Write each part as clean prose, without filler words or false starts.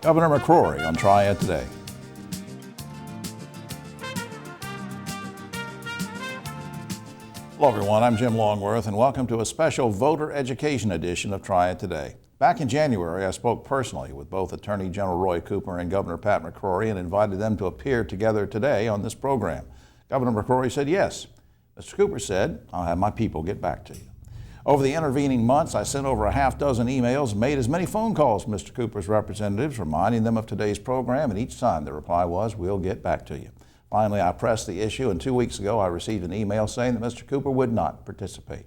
Governor McCrory on Triad Today. Hello everyone, I'm Jim Longworth and welcome to a special voter education edition of Triad Today. Back in January, I spoke personally with both Attorney General Roy Cooper and Governor Pat McCrory and invited them to appear together today on this program. Governor McCrory said yes. Mr. Cooper said, I'll have my people get back to you. Over the intervening months, I sent over a half dozen emails and made as many phone calls to Mr. Cooper's representatives, reminding them of today's program, and each time the reply was, we'll get back to you. Finally, I pressed the issue, and 2 weeks ago I received an email saying that Mr. Cooper would not participate.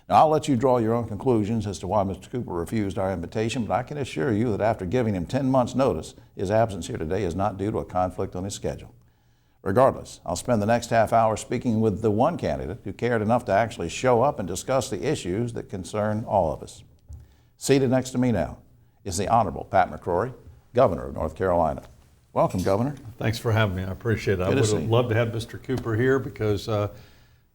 Now, I'll let you draw your own conclusions as to why Mr. Cooper refused our invitation, but I can assure you that after giving him 10 months' notice, his absence here today is not due to a conflict on his schedule. Regardless, I'll spend the next half hour speaking with the one candidate who cared enough to actually show up and discuss the issues that concern all of us. Seated next to me now is the Honorable Pat McCrory, Governor of North Carolina. Welcome, Governor. Thanks for having me. I appreciate it. I Good to would see have you. loved to have Mr. Cooper here because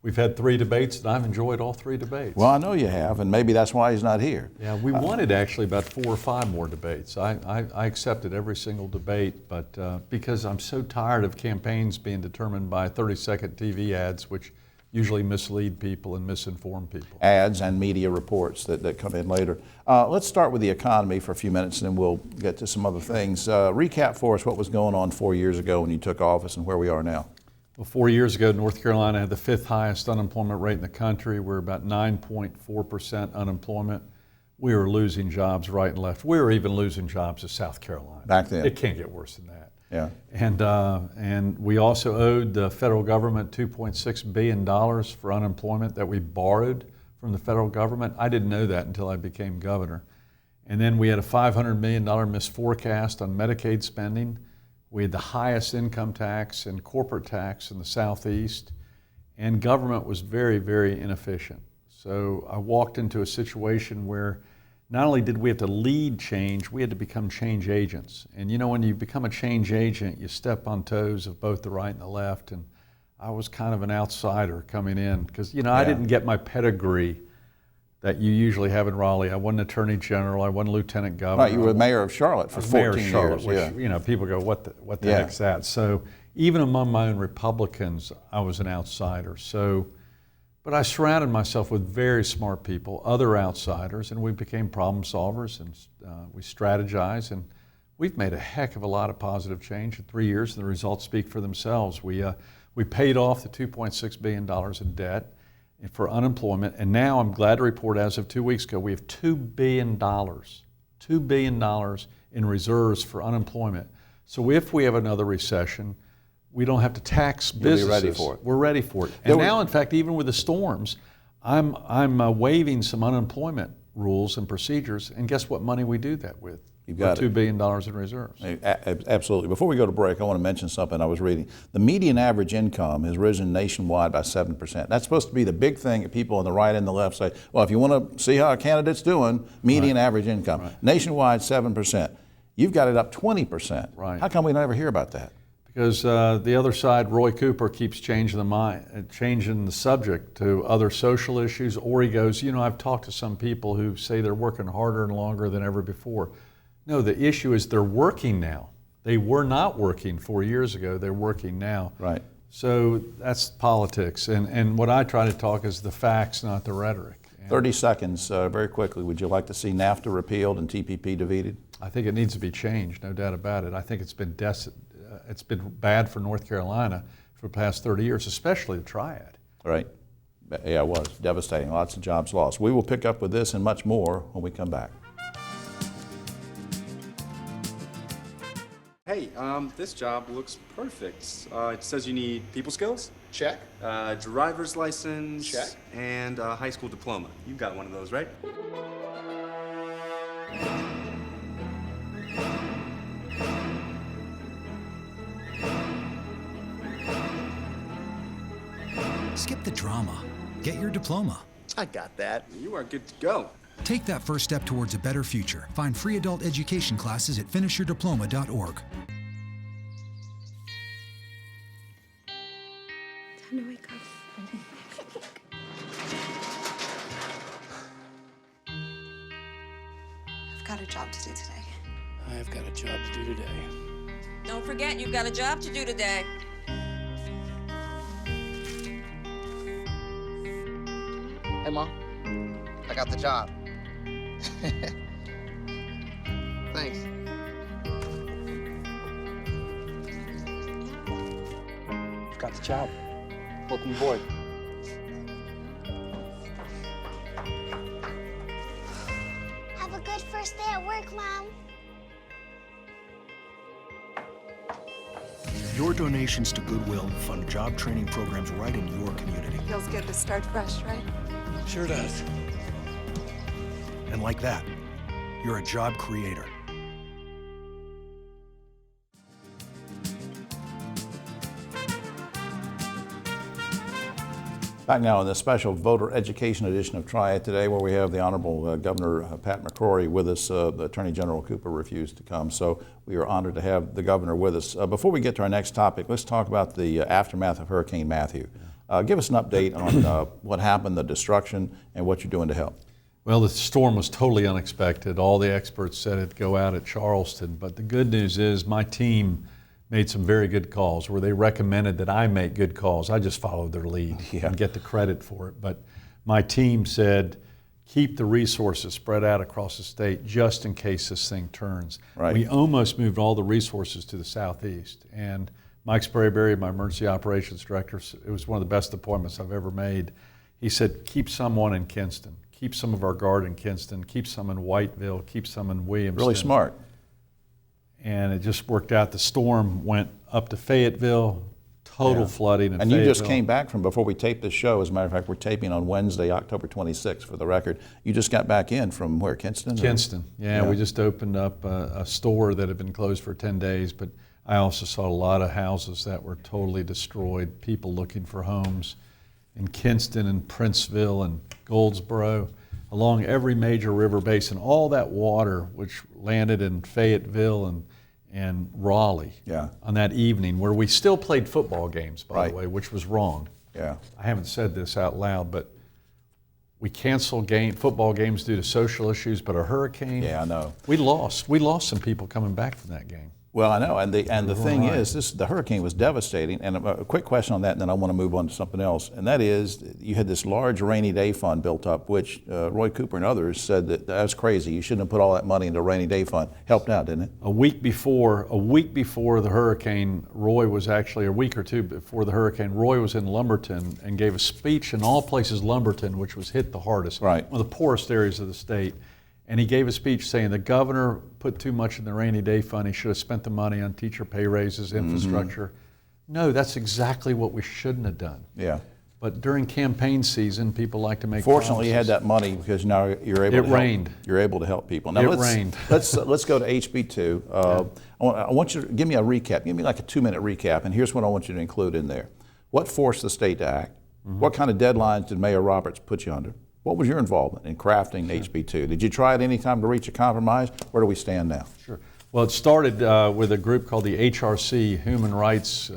we've had 3 debates and I've enjoyed all 3 debates. Well, I know you have, and maybe that's why he's not here. Yeah, we wanted actually about 4 or 5 more debates. I accepted every single debate, but because I'm so tired of campaigns being determined by 30-second TV ads, which usually mislead people and misinform people. Ads and media reports that come in later. Let's start with the economy for a few minutes and then we'll get to some other things. Recap for us what was going on 4 years ago when you took office and where we are now. Well, 4 years ago, North Carolina had the 5th highest unemployment rate in the country. We're about 9.4% unemployment. We were losing jobs right and left. We were even losing jobs to South Carolina. Back then. It can't get worse than that. Yeah. And we also owed the federal government $2.6 billion for unemployment that we borrowed from the federal government. I didn't know that until I became governor. And then we had a $500 million misforecast on Medicaid spending. We had the highest income tax and corporate tax in the Southeast, and government was very, very inefficient. So I walked into a situation where not only did we have to lead change, we had to become change agents. And you know, when you become a change agent, you step on toes of both the right and the left, and I was kind of an outsider coming in because, you know, I didn't get my pedigree that you usually have in Raleigh. I wasn't Attorney General, I wasn't Lieutenant Governor. Right, you were mayor of Charlotte for 14 Mayor of Charlotte, years. which, Yeah. you know, people go, what the heck's that? So even among my own Republicans, I was an outsider. But I surrounded myself with very smart people, other outsiders, and we became problem solvers, and we strategized, and we've made a heck of a lot of positive change in 3 years, and the results speak for themselves. We paid off the $2.6 billion in debt for unemployment, and now I'm glad to report as of 2 weeks ago, we have $2 billion in reserves for unemployment. So if we have another recession, we don't have to tax businesses. You'll be ready for it. We're ready for it. And now, in fact, even with the storms, I'm waiving some unemployment rules and procedures, and guess what money we do that with? You've got $2 billion in reserves. Absolutely. Before we go to break, I want to mention something I was reading. The median average income has risen nationwide by 7%. That's supposed to be the big thing that people on the right and the left say, well, if you want to see how a candidate's doing, median average income. Right. Nationwide, 7%. You've got it up 20%. Right. How come we never hear about that? Because the other side, Roy Cooper, keeps changing the subject to other social issues, or he goes, you know, I've talked to some people who say they're working harder and longer than ever before. No, the issue is they're working now. They were not working 4 years ago, they're working now. Right. So that's politics, and what I try to talk is the facts, not the rhetoric. 30 seconds, very quickly. Would you like to see NAFTA repealed and TPP defeated? I think it needs to be changed, no doubt about it. I think it's been bad for North Carolina for the past 30 years, especially the Triad. Right. Yeah, it was devastating. Lots of jobs lost. We will pick up with this and much more when we come back. Hey, this job looks perfect. It says you need people skills? Check. Driver's license? Check. And a high school diploma. You got one of those, right? Skip the drama. Get your diploma. I got that. You are good to go. Take that first step towards a better future. Find free adult education classes at finishyourdiploma.org. Time to wake up. I've got a job to do today. I've got a job to do today. Don't forget, you've got a job to do today. Hey, Mom. I got the job. Thanks. I've got the job. Welcome aboard. Have a good first day at work, Mom. Your donations to Goodwill fund job training programs right in your community. Feels good to start fresh, right? Sure does. And like that, you're a job creator. Back now in this special voter education edition of Try It Today, where we have the Honorable Governor Pat McCrory with us. The Attorney General Cooper refused to come, so we are honored to have the governor with us. Before we get to our next topic, let's talk about the aftermath of Hurricane Matthew. Give us an update on what happened, the destruction, and what you're doing to help. Well, the storm was totally unexpected. All the experts said it'd go out at Charleston, but the good news is my team made some very good calls where they recommended that I make good calls. I just followed their lead and get the credit for it. But my team said, keep the resources spread out across the state just in case this thing turns. Right. We almost moved all the resources to the southeast. And Mike Sprayberry, my emergency operations director, it was one of the best appointments I've ever made. He said, keep someone in Kinston. Keep some of our guard in Kinston. Keep some in Whiteville. Keep some in Williamston. Really smart. And it just worked out. The storm went up to Fayetteville, total flooding in And Fayetteville. you just came back from, before we taped this show, as a matter of fact, we're taping on Wednesday, October 26th, for the record. You just got back in from where, Kinston? Kinston, yeah. We just opened up a store that had been closed for 10 days, but I also saw a lot of houses that were totally destroyed, people looking for homes in Kinston and Princeville and Goldsboro, along every major river basin. All that water, which landed in Fayetteville and Raleigh on that evening, where we still played football games, by the way, which was wrong. Yeah. I haven't said this out loud, but we canceled football games due to social issues, but a hurricane. Yeah, I know. We lost some people coming back from that game. Well, I know, and the thing is, the hurricane was devastating. And a quick question on that, and then I want to move on to something else. And that is, you had this large rainy day fund built up, which Roy Cooper and others said that was crazy. You shouldn't have put all that money into a rainy day fund. Helped out, didn't it? A week before the hurricane, Roy was actually, a week or two before the hurricane, Roy was in Lumberton and gave a speech in all places Lumberton, which was hit the hardest, right, one of the poorest areas of the state. And he gave a speech saying the governor put too much in the rainy day fund. He should have spent the money on teacher pay raises, infrastructure. No, that's exactly what we shouldn't have done. Yeah. But during campaign season, people like to make Fortunately, promises. you had that money because now you're able to help. You're able to help people. Now let's go to HB2. I want you to give me a recap. Give me like a 2-minute recap, and here's what I want you to include in there. What forced the state to act? What kind of deadlines did Mayor Roberts put you under? What was your involvement in crafting HB2? Did you try at any time to reach a compromise? Where do we stand now? Sure. Well, it started with a group called the HRC, Human Rights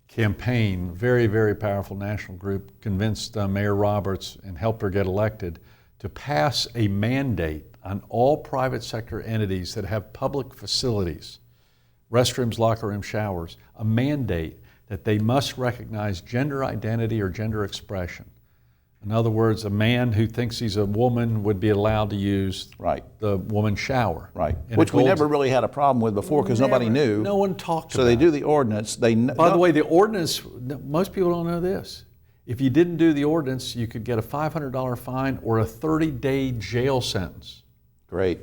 Campaign, very, very powerful national group, convinced Mayor Roberts and helped her get elected to pass a mandate on all private sector entities that have public facilities, restrooms, locker room, showers, a mandate that they must recognize gender identity or gender expression. In other words, a man who thinks he's a woman would be allowed to use the woman's shower. Right, which we never really had a problem with before because nobody knew. No one talked about it. So they do the ordinance. By the way, the ordinance, most people don't know this. If you didn't do the ordinance, you could get a $500 fine or a 30-day jail sentence. Great.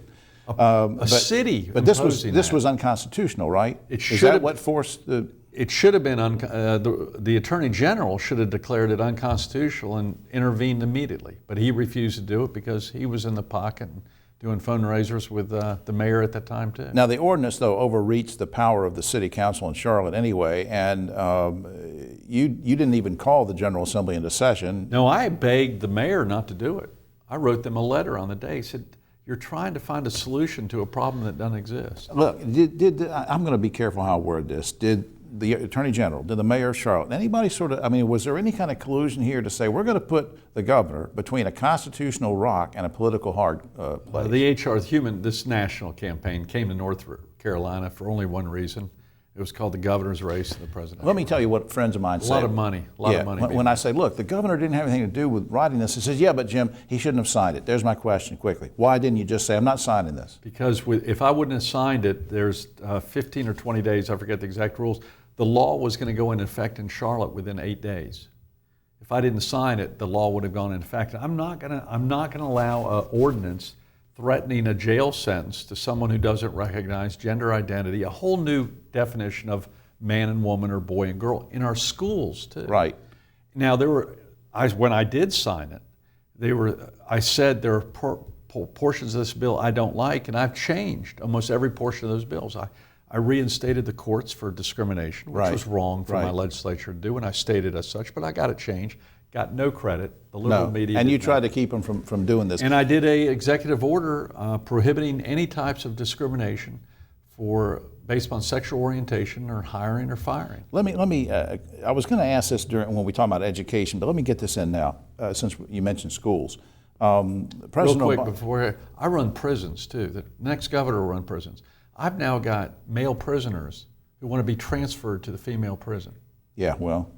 City But this was unconstitutional, right? Is that what forced the... It should have been, the Attorney General should have declared it unconstitutional and intervened immediately. But he refused to do it because he was in the pocket and doing fundraisers with the mayor at that time too. Now the ordinance though overreached the power of the city council in Charlotte anyway, and you didn't even call the General Assembly into session. No, I begged the mayor not to do it. I wrote them a letter on the day. He said, you're trying to find a solution to a problem that doesn't exist. Look, I'm going to be careful how I word this. Did the Attorney General, did the Mayor of Charlotte, anybody sort of, I mean, was there any kind of collusion here to say we're going to put the governor between a constitutional rock and a political hard place? This national campaign came to North Carolina for only one reason. It was called the governor's race and the presidential. Let me tell you what friends of mine say. A lot of money. When I say, look, the governor didn't have anything to do with writing this, he says, yeah, but Jim, he shouldn't have signed it. There's my question quickly. Why didn't you just say, I'm not signing this? Because if I wouldn't have signed it, there's 15 or 20 days, I forget the exact rules, the law was going to go into effect in Charlotte within 8 days. If I didn't sign it, the law would have gone into effect. I'm not going to allow an ordinance threatening a jail sentence to someone who doesn't recognize gender identity, a whole new definition of man and woman or boy and girl in our schools too. Right. Now when I did sign it, I said there are portions of this bill I don't like, and I've changed almost every portion of those bills. I reinstated the courts for discrimination, which was wrong for my legislature to do, and I stated as such, but I got it changed. Got no credit. The liberal media. And you tried to keep them from doing this. And I did a executive order prohibiting any types of discrimination based on sexual orientation or hiring or firing. Let me. I was going to ask this when we talk about education, but let me get this in now, since you mentioned schools. Real quick, before I run prisons too. The next governor will run prisons. I've now got male prisoners who want to be transferred to the female prison. Yeah, well,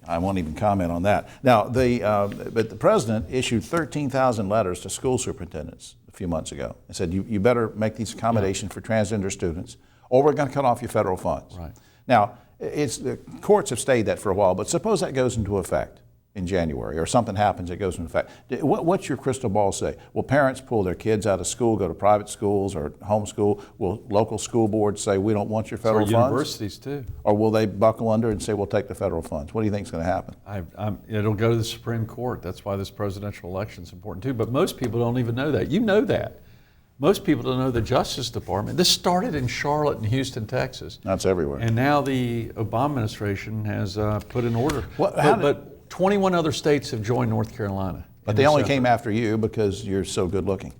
I won't even comment on that. Now, but the president issued 13,000 letters to school superintendents a few months ago and said, you better make these accommodations for transgender students, or we're going to cut off your federal funds. Right. Now, the courts have stayed that for a while, but suppose that goes into effect in January, or something happens that goes into effect. What's your crystal ball say? Will parents pull their kids out of school, go to private schools or homeschool? Will local school boards say, we don't want your federal funds? Universities too. Or will they buckle under and say, we'll take the federal funds? What do you think is going to happen? It'll go to the Supreme Court. That's why this presidential election is important too. But most people don't even know that. You know that. Most people don't know the Justice Department. This started in Charlotte and Houston, Texas. That's everywhere. And now the Obama administration has put in order. But 21 other states have joined North Carolina. But they only came after you because you're so good looking.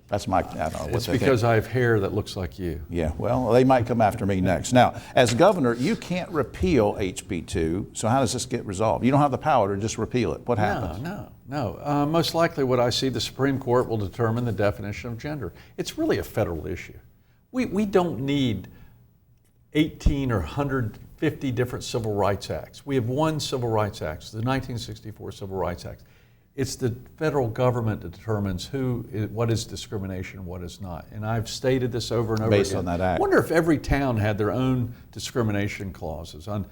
That's I don't know what it's they because think. I have hair that looks like you. Yeah, well, they might come after me next. Now, as governor, you can't repeal HB 2, so how does this get resolved? You don't have the power to just repeal it. What happens? No. Most likely what I see, the Supreme Court will determine the definition of gender. It's really a federal issue. We don't need 18 or 150 different civil rights acts. We have one civil rights act, the 1964 Civil Rights Act. It's the federal government that determines what is discrimination and what is not. And I've stated this over and over again. Based on that act. I wonder if every town had their own discrimination clauses on,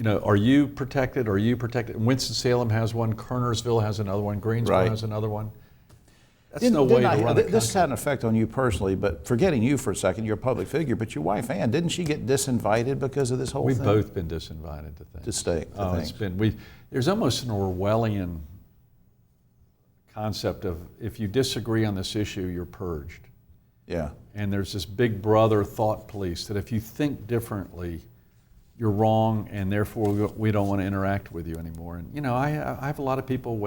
are you protected? Are you protected? Winston-Salem has one, Kernersville has another one, Greensboro has another one. That's no way to run a country. This had an effect on you personally, but forgetting you for a second, you're a public figure, but your wife, Ann, didn't she get disinvited because of this whole thing? We've both been disinvited to things. To things. There's almost an Orwellian concept of if you disagree on this issue, you're purged. Yeah. And there's this big brother thought police that if you think differently, you're wrong, and therefore we don't want to interact with you anymore. And I have a lot of people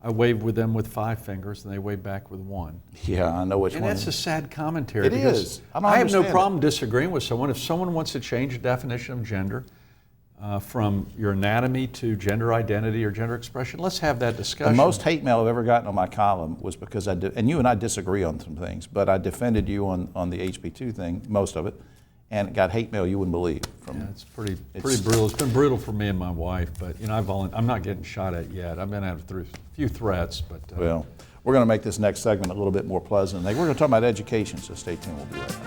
I wave with them with 5 fingers, and they wave back with 1. Yeah, I know which one. And that's a sad commentary. It is. I have no problem disagreeing with someone. If someone wants to change the definition of gender from your anatomy to gender identity or gender expression, let's have that discussion. The most hate mail I've ever gotten on my column was because and you and I disagree on some things, but I defended you on the HB2 thing, most of it, and it got hate mail you wouldn't believe. It's pretty brutal. It's been brutal for me and my wife, but I'm not getting shot at yet. I've been through a few threats, but well, we're going to make this next segment a little bit more pleasant. We're going to talk about education, so stay tuned. We'll be right back.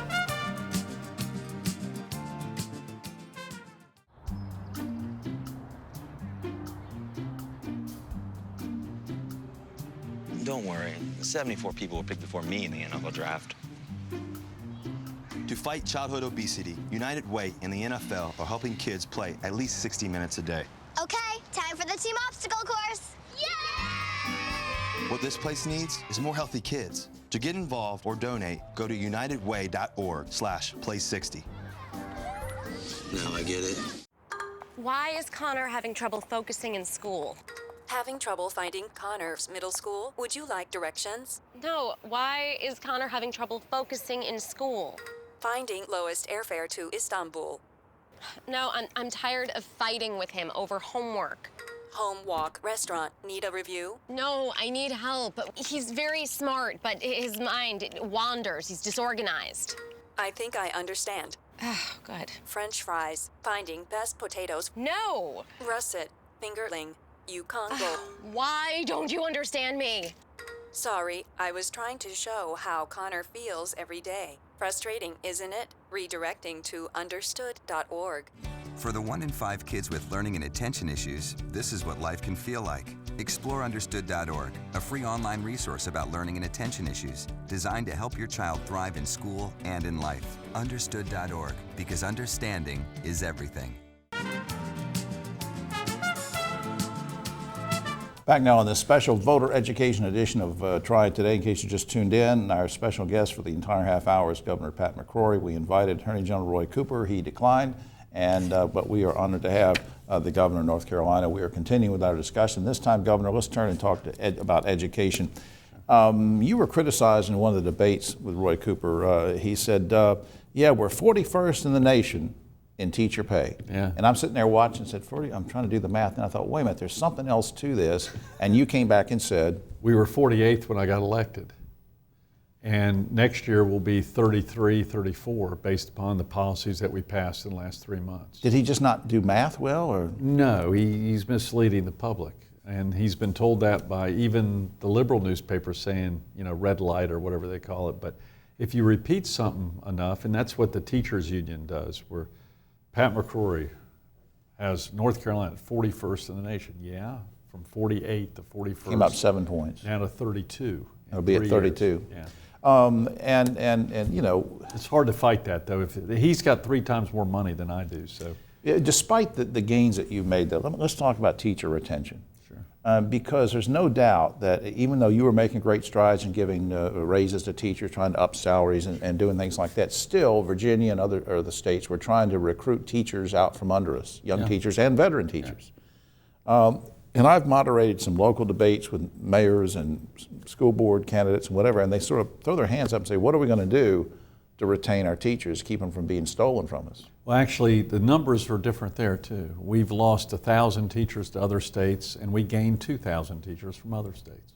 Don't worry, 74 people were picked before me in the NFL draft. To fight childhood obesity, United Way and the NFL are helping kids play at least 60 minutes a day. Okay, time for the team obstacle course. Yay! What this place needs is more healthy kids. To get involved or donate, go to unitedway.org/play60. Now I get it. Why is Connor having trouble focusing in school? Having trouble finding Connor's middle school? Would you like directions? No, why is Connor having trouble focusing in school? Finding lowest airfare to Istanbul. No, I'm tired of fighting with him over homework. Home Walk Restaurant. Need a review? No, I need help. He's very smart, but his mind wanders. He's disorganized. I think I understand. Oh, good. French fries. Finding best potatoes. No! Russet. Fingerling. Yukon Gold. Why don't you understand me? Sorry, I was trying to show how Connor feels every day. Frustrating, isn't it? Redirecting to understood.org. For the 1 in 5 kids with learning and attention issues, this is what life can feel like. Explore understood.org, a free online resource about learning and attention issues, designed to help your child thrive in school and in life. Understood.org, because understanding is everything. Back now on this special voter education edition of Try It Today. In case you just tuned in, our special guest for the entire half hour is Governor Pat McCrory. We invited Attorney General Roy Cooper. He declined, but we are honored to have the Governor of North Carolina. We are continuing with our discussion. This time, Governor, let's turn and talk about education. You were criticized in one of the debates with Roy Cooper. He said, yeah, we're 41st in the nation in teacher pay. Yeah. And I'm sitting there watching and said, 40, I'm trying to do the math, and I thought, wait a minute, there's something else to this. And you came back and said, we were 48th when I got elected. And next year we'll be 33, 34 based upon the policies that we passed in the last 3 months. Did he just not do math well, or? No, he's misleading the public. And he's been told that by even the liberal newspapers saying, you know, red light or whatever they call it. But if you repeat something enough, and that's what the teachers union does, where Pat McCrory has North Carolina 41st in the nation. Yeah, from 48 to 41st. Came up 7 points. Down to 32. It'll be at 32. Yeah. And you know, it's hard to fight that though. If he's got 3 times more money than I do, so. Despite the gains that you've made, though, let's talk about teacher retention. Sure. Because there's no doubt that even though you were making great strides in giving raises to teachers, trying to up salaries and doing things like that, still Virginia and other the states were trying to recruit teachers out from under us, young teachers and veteran teachers. Yeah. And I've moderated some local debates with mayors and school board candidates and whatever, and they sort of throw their hands up and say, what are we going to do to retain our teachers, keep them from being stolen from us? Well, actually, the numbers are different there, too. We've lost 1,000 teachers to other states, and we gained 2,000 teachers from other states.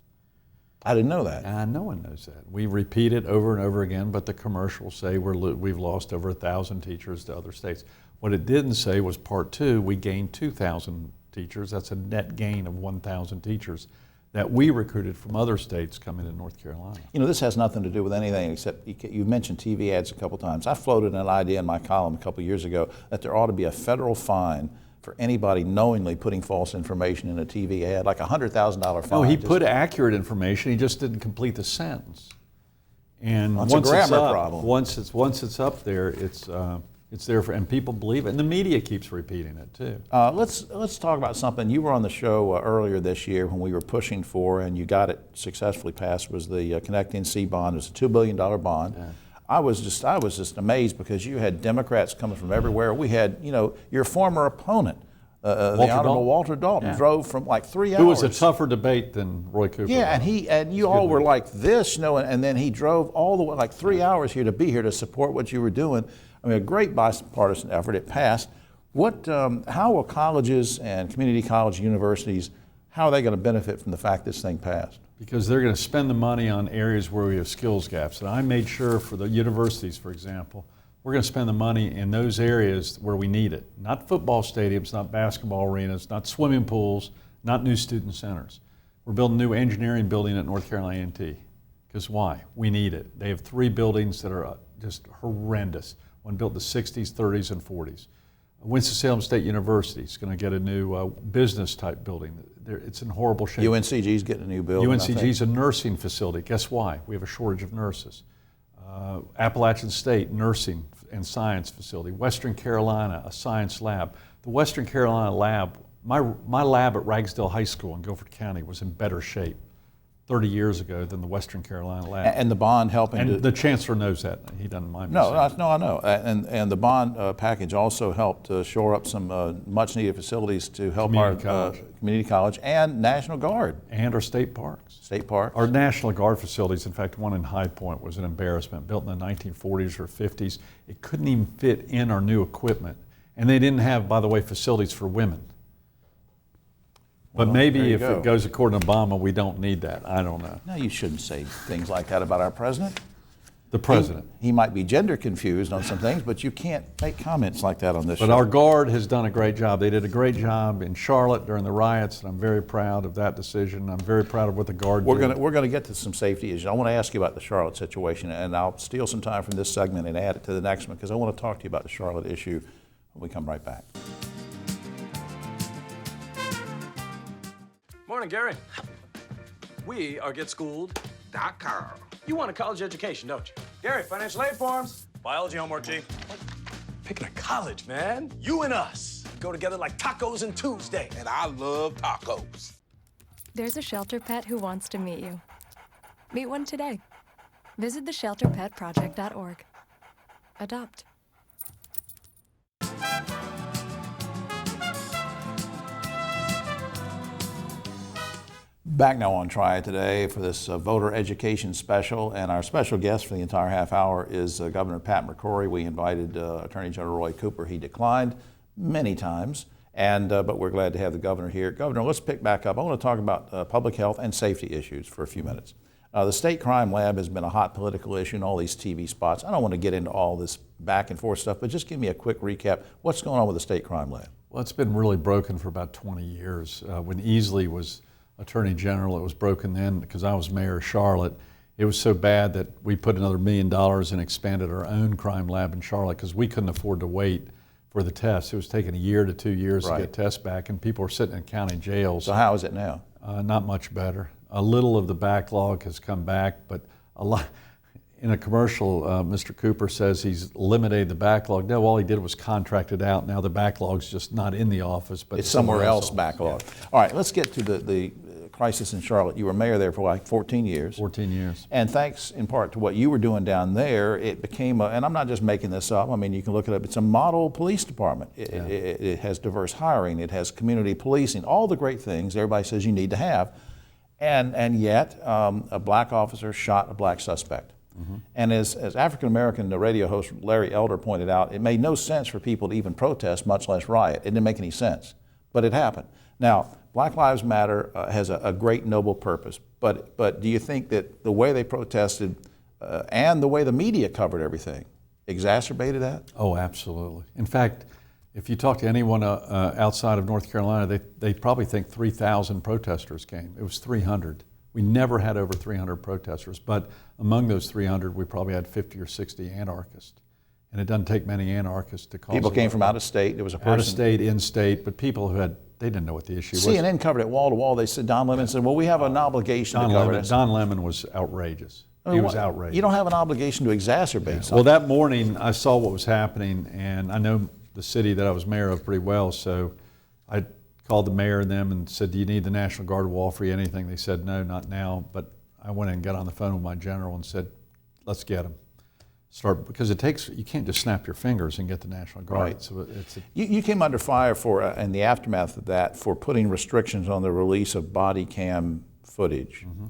I didn't know that. No one knows that. We repeat it over and over again, but the commercials say we've lost over 1,000 teachers to other states. What it didn't say was part 2, we gained 2,000 teachers. That's a net gain of 1,000 teachers that we recruited from other states coming to North Carolina. You know, this has nothing to do with anything except you mentioned TV ads a couple times. I floated an idea in my column a couple years ago that there ought to be a federal fine for anybody knowingly putting false information in a TV ad, like a $100,000 fine. No, he put accurate information, he just didn't complete the sentence. And well, once a grammar problem. Once it's up there, it's there for, and people believe it, and the media keeps repeating it too. Let's talk about something. You were on the show earlier this year when we were pushing for, and you got it successfully passed, was the Connecting C bond. It was a $2 billion bond. Yeah. I was just amazed because you had Democrats coming from everywhere. We had, you know, your former opponent, the Honorable Walter Dalton, drove from like 3 hours. Who was a tougher debate than Roy Cooper. Yeah, and you all were like this, you know, and then he drove all the way, like 3 hours here to be here to support what you were doing. I mean, a great bipartisan effort. It passed. How will colleges and community college universities, how are they going to benefit from the fact this thing passed? Because they're going to spend the money on areas where we have skills gaps. And I made sure for the universities, for example, we're going to spend the money in those areas where we need it. Not football stadiums, not basketball arenas, not swimming pools, not new student centers. We're building a new engineering building at North Carolina A&T. Because why? We need it. They have 3 buildings that are just horrendous. One built in the 60s, 30s, and 40s. Winston-Salem State University is going to get a new business type building. It's in horrible shape. UNCG's getting a new building. UNCG's a nursing facility. Guess why? We have a shortage of nurses. Appalachian State, nursing and science facility. Western Carolina, a science lab. The Western Carolina lab, my lab at Ragsdale High School in Guilford County was in better shape 30 years ago than the Western Carolina lab. And the bond helping and the chancellor knows that. He doesn't mind me No, saying I know. And the bond package also helped shore up some much needed facilities to help community college and National Guard. And our state parks. State parks. Our National Guard facilities, in fact, one in High Point was an embarrassment, built in the 1940s or 50s. It couldn't even fit in our new equipment. And they didn't have, by the way, facilities for women. But Well, maybe there you if go. it goes according to Obama, we don't need that. I don't know. No, you shouldn't say things like that about our president. The president. He might be gender confused on some things, but you can't make comments like that on this But show. our Guard has done a great job. They did a great job in Charlotte during the riots, and I'm very proud of that decision. I'm very proud of what the Guard did. We're gonna get to some safety issues. I want to ask you about the Charlotte situation, and I'll steal some time from this segment and add it to the next one because I want to talk to you about the Charlotte issue when we come right back. Morning, Gary. We are GetSchooled.com. You want a college education, don't you? Gary, financial aid forms. Biology homework, G. What? Picking a college, man. You and us go together like tacos and Tuesday. And I love tacos. There's a shelter pet who wants to meet you. Meet one today. Visit theshelterpetproject.org. Adopt. Back now on Try It Today for this voter education special, and our special guest for the entire half hour is Governor Pat McCrory. We invited Attorney General Roy Cooper. He declined many times, but we're glad to have the governor here. Governor, let's pick back up. I want to talk about public health and safety issues for a few minutes. The state crime lab has been a hot political issue in all these TV spots. I don't want to get into all this back and forth stuff, but just give me a quick recap. What's going on with the state crime lab? Well, it's been really broken for about 20 years. When Easley was Attorney General, it was broken then because I was mayor of Charlotte. It was so bad that we put another $1 million and expanded our own crime lab in Charlotte because we couldn't afford to wait for the tests. It was taking a year to 2 years to get tests back, and people were sitting in county jails. So how is it now? Not much better. A little of the backlog has come back, but a lot. In a commercial, Mr. Cooper says he's eliminated the backlog. No, all he did was contract it out. Now the backlog's just not in the office, but it's somewhere else backlog. Yeah. All right, let's get to the crisis in Charlotte. You were mayor there for like 14 years. 14 years. And thanks in part to what you were doing down there, it became and I'm not just making this up, I mean, you can look it up, it's a model police department. It has diverse hiring, it has community policing, all the great things everybody says you need to have. And yet, a black officer shot a black suspect. Mm-hmm. And as African-American radio host Larry Elder pointed out, it made no sense for people to even protest, much less riot. It didn't make any sense, but it happened. Now, Black Lives Matter has a great noble purpose, but do you think that the way they protested and the way the media covered everything exacerbated that? Oh, absolutely. In fact, if you talk to anyone outside of North Carolina, they probably think 3,000 protesters came. It was 300. We never had over 300 protesters, but among those 300, we probably had 50 or 60 anarchists. And it doesn't take many anarchists to cause people came from out of state. There was a person out of state, in state, but people who they didn't know what the issue was. CNN covered it wall to wall. They said, Don Lemon said, well, we have an obligation to cover this. Don Lemon was outrageous. He was outrageous. You don't have an obligation to exacerbate something. Well, that morning I saw what was happening, and I know the city that I was mayor of pretty well, so I called the mayor and them and said, do you need the National Guard wall for anything? They said, no, not now. But I went and got on the phone with my general and said, let's get them. Because you can't just snap your fingers and get the National Guard. Right. So you came under fire for, in the aftermath of that, for putting restrictions on the release of body cam footage. Mm-hmm.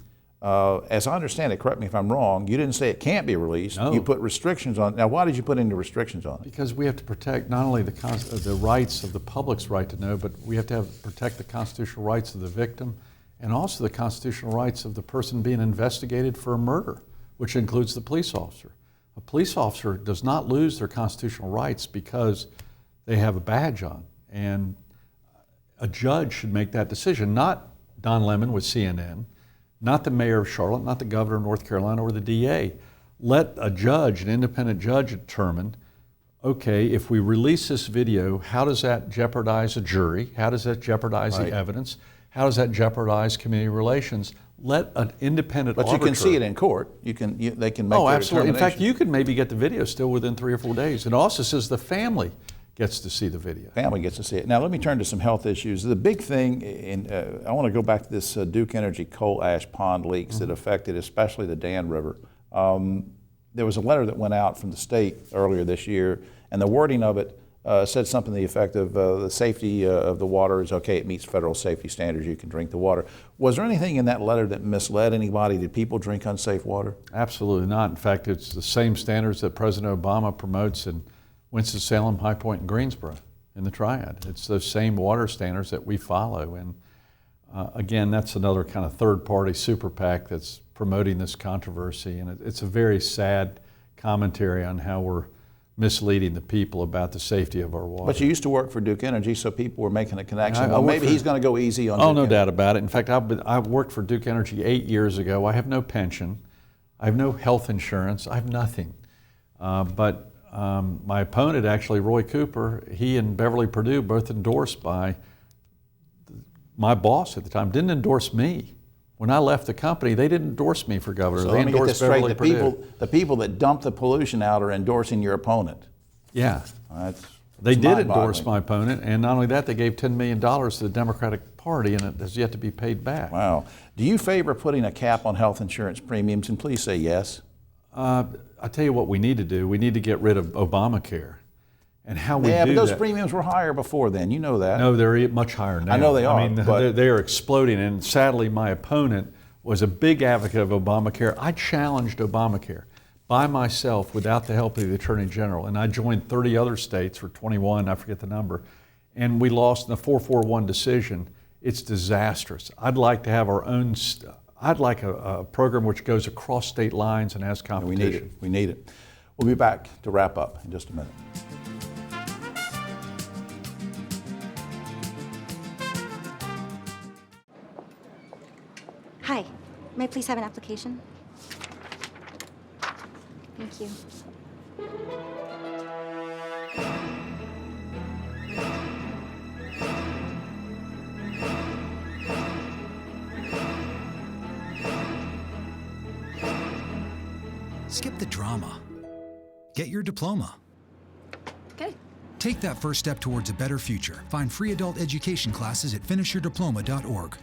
As I understand it, correct me if I'm wrong, you didn't say it can't be released. No. You put restrictions on it. Now, why did you put any restrictions on it? Because we have to protect not only the rights of the public's right to know, but we have to protect the constitutional rights of the victim and also the constitutional rights of the person being investigated for a murder, which includes the police officer. A police officer does not lose their constitutional rights because they have a badge on. And a judge should make that decision, not Don Lemon with CNN, not the mayor of Charlotte, not the governor of North Carolina or the DA. Let a judge, an independent judge, determine, okay, if we release this video, how does that jeopardize a jury? How does that jeopardize the evidence? How does that jeopardize community relations? Let an independent arbiter. But you can see it in court. They can make their determination. Oh, absolutely. In fact, you could maybe get the video still within 3 or 4 days. It also says the family gets to see the video. Family gets to see it. Now let me turn to some health issues. The big thing, I want to go back to this Duke Energy coal ash pond leaks that affected especially the Dan River. There was a letter that went out from the state earlier this year, and the wording of it said something to the effect of the safety of the water is okay, it meets federal safety standards, you can drink the water. Was there anything in that letter that misled anybody? Did people drink unsafe water? Absolutely not. In fact, it's the same standards that President Obama promotes in Winston-Salem, High Point, and Greensboro. in the triad. It's those same water standards that we follow. And again, that's another kind of third-party super PAC that's promoting this controversy. And it's a very sad commentary on how we're misleading the people about the safety of our water. But you used to work for Duke Energy, so people were making a connection. Well, maybe he's going to go easy on Duke no Energy. doubt about it. In fact, I worked for Duke Energy 8 years ago. I have no pension. I have no health insurance. I have nothing. But my opponent, actually, Roy Cooper, he and Beverly Perdue, both endorsed by my boss at the time, didn't endorse me. When I left the company, they didn't endorse me for governor. So they let me get endorsed this straight. Beverly Perdue. The people that dump the pollution out are endorsing your opponent. Yeah. They did endorse my opponent, and not only that, they gave $10 million to the Democratic Party, and it has yet to be paid back. Wow. Do you favor putting a cap on health insurance premiums? And please say yes. I'll tell you what we need to do. We need to get rid of Obamacare. And how we do that. Yeah, but those premiums were higher before then. You know that. No, they're much higher now. I know they are. I mean, but they are exploding. And sadly, my opponent was a big advocate of Obamacare. I challenged Obamacare by myself without the help of the Attorney General. And I joined 30 other states, or 21, I forget the number. And we lost in a 4-4-1 decision. It's disastrous. I'd like to have our own, I'd like a program which goes across state lines and has competition. We need it. We need it. We'll be back to wrap up in just a minute. Hi, may I please have an application? Thank you. Skip the drama. Get your diploma. Okay. Take that first step towards a better future. Find free adult education classes at finishyourdiploma.org.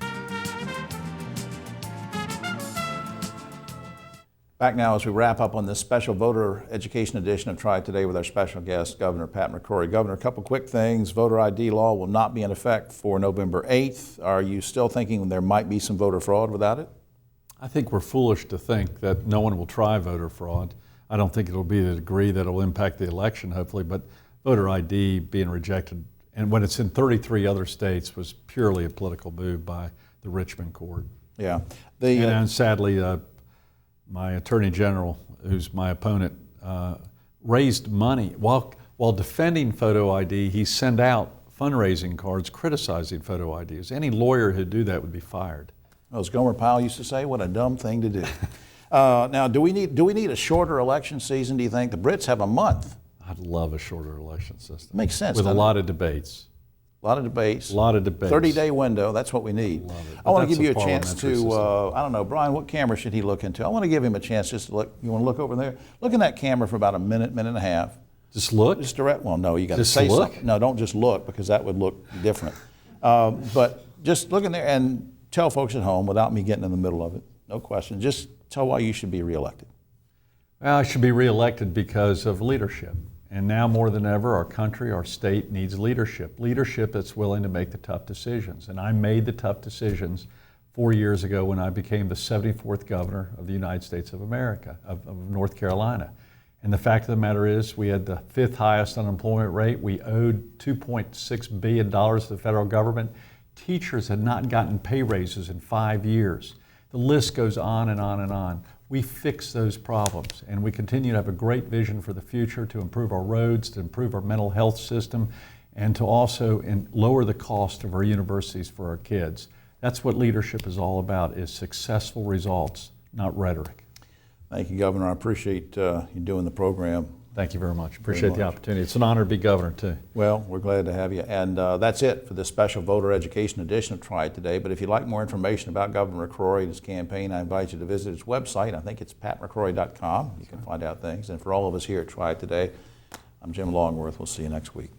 Back now as we wrap up on this special voter education edition of Try It Today with our special guest, Governor Pat McCrory. Governor, a couple quick things. Voter ID law will not be in effect for November 8th. Are you still thinking there might be some voter fraud without it? I think we're foolish to think that no one will try voter fraud. I don't think it'll be to the degree that it will impact the election, hopefully, but voter ID being rejected, and when it's in 33 other states, was purely a political move by the Richmond court. Yeah. And sadly, my Attorney General, who's my opponent, raised money. While defending photo ID, he sent out fundraising cards criticizing photo IDs. Any lawyer who'd do that would be fired. Well, as Gomer Pyle used to say, what a dumb thing to do. Now, do we need a shorter election season, do you think? The Brits have a month. I'd love a shorter election system. Makes sense. With a lot of debates. A lot of debates. A lot of debates. 30-day window, that's what we need. I want to give you a chance to, I don't know, Brian, what camera should he look into? I want to give him a chance just to look. You want to look over there? Look in that camera for about a minute, minute and a half. Just look? Just direct, well, no, you got to Just say look? something. No, don't just look, because that would look different. But just look in there and tell folks at home, without me getting in the middle of it, no question, just tell why you should be reelected. Well, I should be reelected because of leadership. And now more than ever, our country, our state needs leadership. Leadership that's willing to make the tough decisions. And I made the tough decisions 4 years ago when I became the 74th governor of the United States of America, of North Carolina. And the fact of the matter is, we had the 5th highest unemployment rate. We owed $2.6 billion to the federal government. Teachers had not gotten pay raises in 5 years. The list goes on and on and on. We fix those problems, and we continue to have a great vision for the future to improve our roads, to improve our mental health system, and to also lower the cost of our universities for our kids. That's what leadership is all about, is successful results, not rhetoric. Thank you, Governor. I appreciate you doing the program. Thank you very much. Appreciate the opportunity. It's an honor to be governor, too. Well, we're glad to have you. And that's it for this special voter education edition of Try It Today. But if you'd like more information about Governor McCrory and his campaign, I invite you to visit his website. I think it's patmccrory.com. You can find out things. And for all of us here at Try It Today, I'm Jim Longworth. We'll see you next week.